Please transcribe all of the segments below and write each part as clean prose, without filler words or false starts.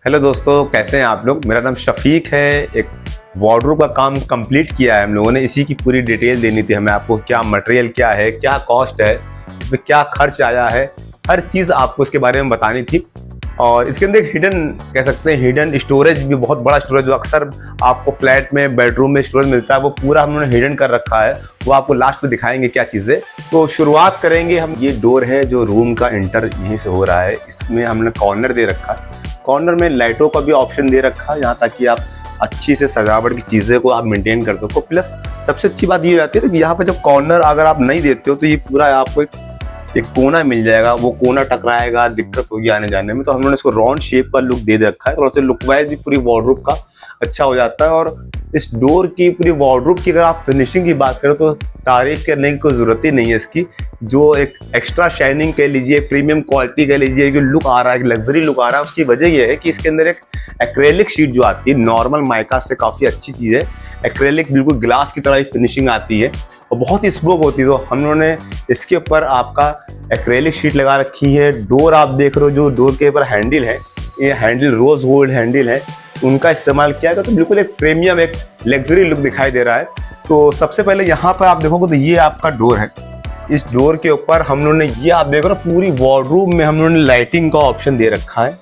Hello दोस्तों, कैसे हैं आप लोग। मेरा नाम शफीक है। एक वार्डरोब का काम कंप्लीट किया है हम लोगों ने। इसी की पूरी डिटेल देनी थी हमें आपको। क्या मटेरियल क्या है, क्या कॉस्ट है, इसमें क्या खर्च आया है, हर चीज़ आपको इसके बारे में बतानी थी। और इसके अंदर एक हिडन कह सकते हैं, हिडन स्टोरेज भी, बहुत बड़ा स्टोरेज जो अक्सर आपको फ्लैट में बेडरूम में स्टोरेज मिलता है, वो पूरा हमने हिडन कर रखा है। वो आपको लास्ट में दिखाएंगे क्या चीज़ें। तो शुरुआत करेंगे हम। ये डोर है जो रूम का इंटर यहीं से हो रहा है। इसमें हमने कॉर्नर दे रखा है। कॉर्नर में लाइटों का भी ऑप्शन दे रखा है, यहाँ ताकि आप अच्छी से सजावट की चीज़ें को आप मेंटेन कर सको। प्लस सबसे अच्छी बात ये आती है कि यहाँ पे जब कॉर्नर अगर आप नहीं देते हो तो ये पूरा आपको एक कोना मिल जाएगा। वो कोना टकराएगा, दिक्कत होगी आने जाने में। तो हम लोगों ने इसको राउंड शेप का लुक दे रखा है। थोड़ा सा लुक वाइज भी पूरी वार्डरोब का अच्छा हो जाता है। और इस डोर की पूरी वार्डरोब की अगर आप फिनिशिंग की बात करें तो तारीफ करने की कोई ज़रूरत ही नहीं है इसकी। जो एक एक्स्ट्रा शाइनिंग कह लीजिए, प्रीमियम क्वालिटी कह लीजिए, जो लुक आ रहा है, लग्जरी लुक आ रहा है, उसकी वजह यह है कि इसके अंदर एक एक्रेलिक शीट जो आती है, नॉर्मल माइका से काफ़ी अच्छी चीज़ है। एक्रेलिक बिल्कुल ग्लास की तरह ही फिनिशिंग आती है और बहुत ही स्मूथ होती है। तो हम लोगों ने इसके ऊपर आपका एक्रेलिक शीट लगा रखी है। डोर आप देख रहे हो, जो डोर के ऊपर हैंडल है, ये हैंडल रोज गोल्ड हैंडल है, उनका इस्तेमाल किया गया। तो बिल्कुल एक प्रीमियम, एक लग्जरी लुक दिखाई दे रहा है। तो सबसे पहले यहाँ पर आप देखोगे तो ये आपका डोर है। इस डोर के ऊपर हम लोगों ने, ये आप देखो ना, पूरी वार्डरोब में हम लोगों ने लाइटिंग का ऑप्शन दे रखा है।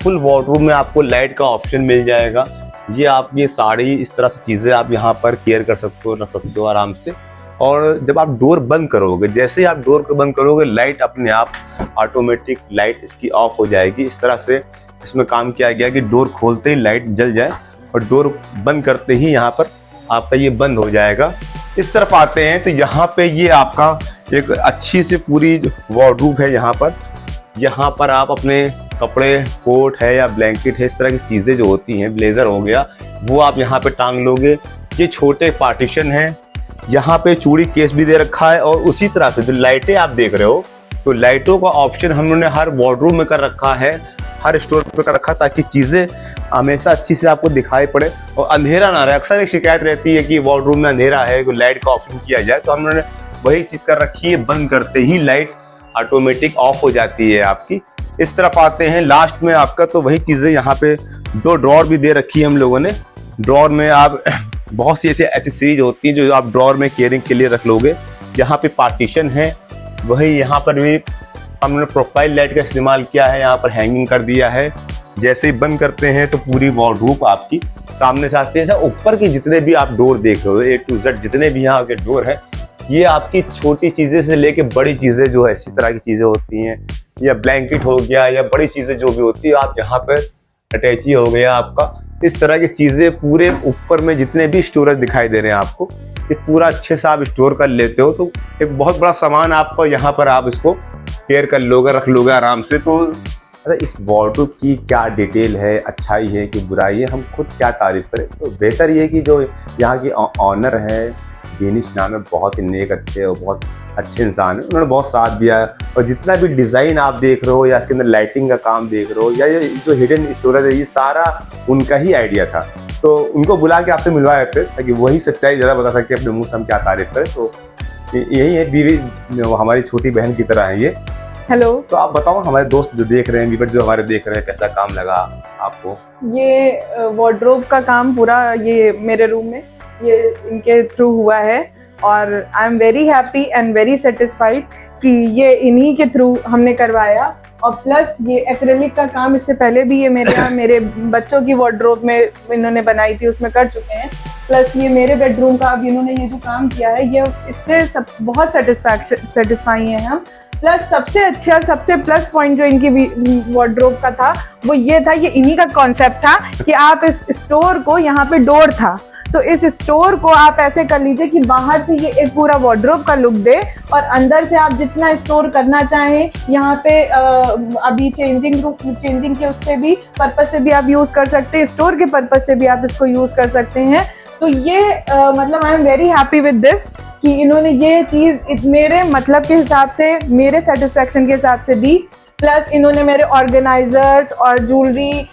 फुल वार्डरोब में आपको लाइट का ऑप्शन मिल जाएगा। ये आप ये सारी इस तरह से चीज़ें आप यहाँ पर केयर कर सकते हो, रख सकते हो आराम से। और जब आप डोर बंद करोगे, जैसे ही आप डोर को बंद करोगे, लाइट अपने आप ऑटोमेटिक लाइट इसकी ऑफ हो जाएगी। इस तरह से इसमें काम किया गया कि डोर खोलते ही लाइट जल जाए और डोर बंद करते ही यहाँ पर आपका ये बंद हो जाएगा। इस तरफ आते हैं तो यहाँ पे ये आपका एक अच्छी सी पूरी वार्डरोब है। यहाँ पर आप अपने कपड़े, कोट है या ब्लैंकेट है, इस तरह की चीज़ें जो होती हैं, ब्लेजर हो गया, वो आप यहाँ पे टांग लोगे। ये छोटे पार्टीशन है। यहाँ पे चूड़ी केस भी दे रखा है। और उसी तरह से जो लाइटें आप देख रहे हो, तो लाइटों का ऑप्शन हम लोगों ने हर वार्डरोब में कर रखा है, हर स्टोर पे कर रखा, ताकि चीज़ें हमेशा अच्छी से आपको दिखाई पड़े और अंधेरा ना रहे। अक्सर एक शिकायत रहती है कि वार्डरोब में अंधेरा है, कोई लाइट का ऑप्शन किया जाए, तो हम लोगों ने वही चीज़ कर रखी है। बंद करते ही लाइट ऑटोमेटिक ऑफ हो जाती है आपकी। इस तरफ आते हैं लास्ट में आपका, तो वही चीज़ें यहाँ पे 2 ड्रॉर भी दे रखी है हम लोगों ने। ड्रॉर में आप बहुत सी ऐसी सीरीज होती है जो आप ड्रॉर में केयरिंग के लिए रख लोगे। यहाँ पे पार्टीशन है, वही यहाँ पर भी हमने प्रोफाइल लाइट का इस्तेमाल किया है, यहाँ पर हैंगिंग कर दिया है। जैसे ही बंद करते हैं तो पूरी वार्डरोब आपकी सामने से आती है। ऊपर के जितने भी आप डोर देख रहे हो, A to Z जितने भी यहाँ के डोर है, ये आपकी छोटी चीज़ें से लेके बड़ी चीज़ें जो है, इसी तरह की चीज़ें होती हैं, या ब्लैंकेट हो गया या बड़ी चीज़ें जो भी होती है, आप यहाँ पर अटैची हो गया आपका। इस तरह की चीज़ें पूरे ऊपर में जितने भी स्टोरेज दिखाई दे रहे हैं आपको, ये पूरा अच्छे से आप स्टोर कर लेते हो। तो एक बहुत बड़ा सामान आपको यहाँ पर आप इसको केयर कर लोगे, रख लोगे आराम से। तो इस वार्डरोब की क्या डिटेल है, अच्छाई है कि बुराई है, हम खुद क्या तारीफ करें। तो बेहतर ये है कि जो यहाँ की ऑनर है, डेनिश नाम है, बहुत ही नेक, अच्छे और बहुत अच्छे इंसान है। उन्होंने बहुत साथ दिया है। और जितना भी डिज़ाइन आप देख रहे हो या इसके अंदर लाइटिंग का काम देख रहे हो या ये जो हिडन स्टोरेज है, ये सारा उनका ही आइडिया था। तो उनको बुला के आपसे मिलवाए थे ताकि वही सच्चाई ज़्यादा बता सके, अपने मुँह से हम क्या तारीफ करें। तो यही है, बीवी हमारी छोटी बहन की तरह है ये। हेलो। तो आप बताओ, हमारे दोस्त जो देख रहे हैं, व्यूअर जो हमारे देख रहे हैं, कैसा काम लगा आपको? ये वार्डरोब का काम पूरा ये मेरे रूम में ये इनके थ्रू हुआ है और I am very happy and very satisfied कि ये इन्हीं के थ्रू हमने करवाया। और प्लस ये एक्रेलिक का काम इससे पहले भी ये मेरे यहाँ मेरे बच्चों की वार्डरोब में इन्होंने बनाई थी, उसमें कर चुके हैं। प्लस ये मेरे बेडरूम का अब इन्होंने ये जो काम किया है, ये इससे सब बहुत सेटिस्फाई हैं हम। प्लस सबसे अच्छा, सबसे प्लस पॉइंट जो इनकी वार्डरोब का था, वो ये था, ये इन्हीं का कॉन्सेप्ट था कि आप इस स्टोर को, यहाँ पे डोर था, तो इस स्टोर को आप ऐसे कर लीजिए कि बाहर से ये एक पूरा वार्डरोब का लुक दे और अंदर से आप जितना स्टोर करना चाहें, यहाँ पे अभी चेंजिंग के उससे भी पर्पस से भी आप यूज़ कर सकते हैं, स्टोर के पर्पस से भी आप इसको यूज़ कर सकते हैं। तो ये मतलब I am very happy with this कि इन्होंने ये चीज़ मेरे मतलब के हिसाब से, मेरे सेटिस्फेक्शन के हिसाब से दी। प्लस इन्होंने मेरे ऑर्गेनाइजर्स और ज्वेलरी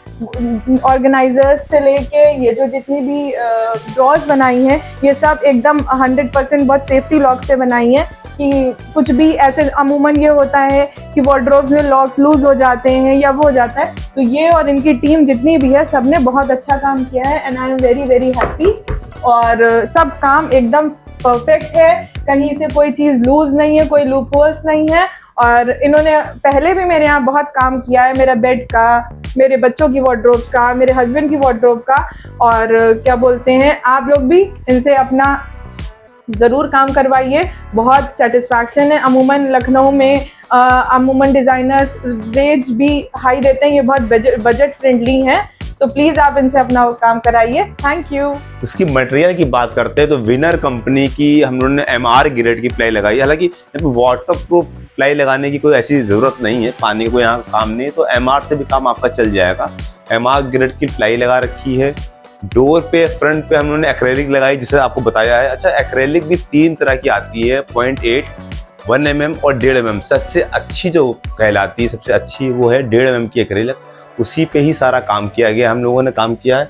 ऑर्गेनाइजर्स से लेके ये जो जितनी भी ड्रॉर्स बनाई हैं, ये सब एकदम 100% बहुत सेफ्टी लॉक से बनाई हैं। कि कुछ भी ऐसे अमूमन ये होता है कि वार्डरोब में लॉक्स लूज हो जाते हैं या वो हो जाता है, तो ये और इनकी टीम जितनी भी है सबने बहुत अच्छा काम किया है and I am very very happy. और सब काम एकदम परफेक्ट है, कहीं से कोई चीज़ लूज नहीं है, कोई लूप होल्स नहीं है। और इन्होंने पहले भी मेरे यहाँ बहुत काम किया है, मेरा बेड का, मेरे बच्चों की वार्डरोब का, मेरे हस्बैंड की वार्डरोब का। और क्या बोलते हैं, आप लोग भी इनसे अपना ज़रूर काम करवाइए, बहुत सेटिस्फैक्शन है। अमूमन लखनऊ में अमूमन डिज़ाइनर्स रेंज भी हाई देते हैं, ये बहुत बजट फ्रेंडली हैं, तो प्लीज़ आप इनसे अपना काम कराइए। Thank you. उसकी मटेरियल की बात करते हैं तो विनर कंपनी की हम लोगों ने MR ग्रेड की प्लाई लगाई। हालांकि वाटर प्रूफ प्लाई लगाने की कोई ऐसी ज़रूरत नहीं है, पानी को यहाँ काम नहीं है, तो MR से भी काम आपका चल जाएगा। MR ग्रेड की प्लाई लगा रखी है। डोर पे फ्रंट पे हम लोगों ने एक्रेलिक लगाई, जिसे आपको बताया है। अच्छा, एक्रेलिक भी 3 तरह की आती है, 0.8, 1 mm और 1.5 mm। सबसे अच्छी जो कहलाती है, सबसे अच्छी वो है 1.5 mm की एक्रेलिक, उसी पे ही सारा काम किया गया, हम लोगों ने काम किया है।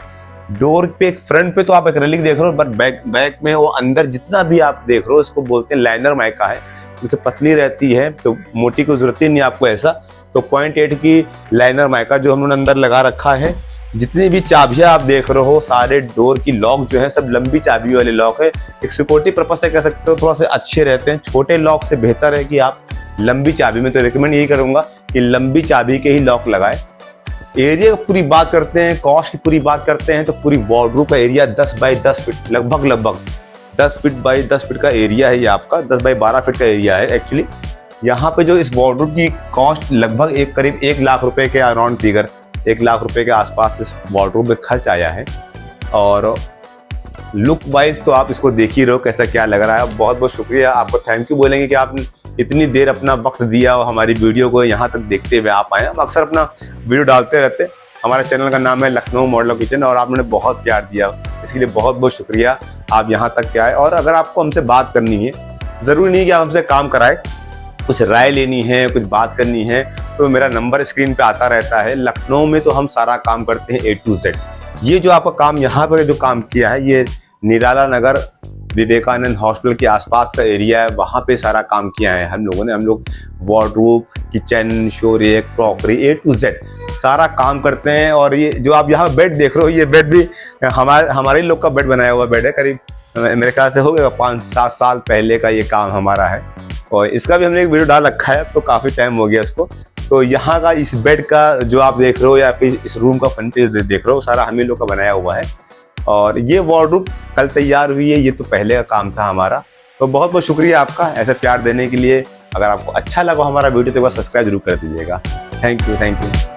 डोर पे फ्रंट पे तो आप एक्रेलिक देख रहे हो, बट बैक में वो अंदर जितना भी आप देख रहे हो, इसको बोलते हैं लाइनर माइका है, तो पतली रहती है, तो मोटी को जरूरत ही नहीं आपको ऐसा। तो 0.8 की लाइनर माइका जो हम लोगों ने अंदर लगा रखा है। जितनी भी चाबियां आप देख रहे हो, सारे डोर की लॉक जो है सब लंबी चाबी वाले लॉक है। एक सिक्योरिटी पर्पज से कह सकते हो, थोड़ा सा अच्छे रहते हैं। छोटे लॉक से बेहतर है कि आप लंबी चाबी में, तो रिकमेंड यही करूंगा कि लंबी चाबी के ही लॉक लगाए। एरिया की पूरी बात करते हैं, कॉस्ट की पूरी बात करते हैं, तो पूरी वार्डरोब का एरिया 10 बाई 10 फीट, लगभग 10 फीट बाई 10 फीट का एरिया है ये आपका, 10 बाई 12 फीट का एरिया है एक्चुअली। यहाँ पे जो इस वार्डरोब की कॉस्ट लगभग करीब 1 लाख रुपए के अराउंड फिगर, 1 लाख रुपए के आसपास इस वार्डरोब में खर्च आया है। और लुक वाइज तो आप इसको देख ही रहो कैसा क्या लग रहा है। बहुत बहुत शुक्रिया, आपको थैंक यू बोलेंगे कि आपने इतनी देर अपना वक्त दिया और हमारी वीडियो को यहाँ तक देखते हुए आप आए। हम अक्सर अपना वीडियो डालते रहते हैं, हमारे चैनल का नाम है लखनऊ मॉडल किचन, और आपने बहुत प्यार दिया, इसके लिए बहुत बहुत शुक्रिया। आप यहाँ तक के आए, और अगर आपको हमसे बात करनी है, ज़रूरी नहीं कि आप हमसे काम कराए, कुछ राय लेनी है, कुछ बात करनी है, तो मेरा नंबर स्क्रीन पे आता रहता है। लखनऊ में तो हम सारा काम करते हैं A to Z। ये जो आपका काम यहाँ पर जो काम किया है, ये निराला नगर विवेकानंद हॉस्पिटल के आसपास का एरिया है, वहाँ पे सारा काम किया है हम लोगों ने। हम लोग wardrobe, kitchen, shoe rack, crockery A to Z सारा काम करते हैं। और ये जो आप यहाँ बेड देख रहे हो, ये बेड भी हमारे लोग का बेड बनाया हुआ बेड है। करीब मेरे ख्याल से हो गया 5-7 साल पहले का ये काम हमारा है, और इसका भी हमने एक वीडियो डाल रखा है, तो काफ़ी टाइम हो गया इसको। तो यहाँ का इस बेड का जो आप देख रहे हो, या फिर इस रूम का फर्नीचर देख रहे हो, सारा हम ही लोग का बनाया हुआ है। और ये वार्डरोब कल तैयार हुई है, ये तो पहले का काम था हमारा। तो बहुत बहुत शुक्रिया आपका ऐसे प्यार देने के लिए। अगर आपको अच्छा लगा हमारा वीडियो तो एक बार सब्सक्राइब जरूर कर दीजिएगा। Thank you.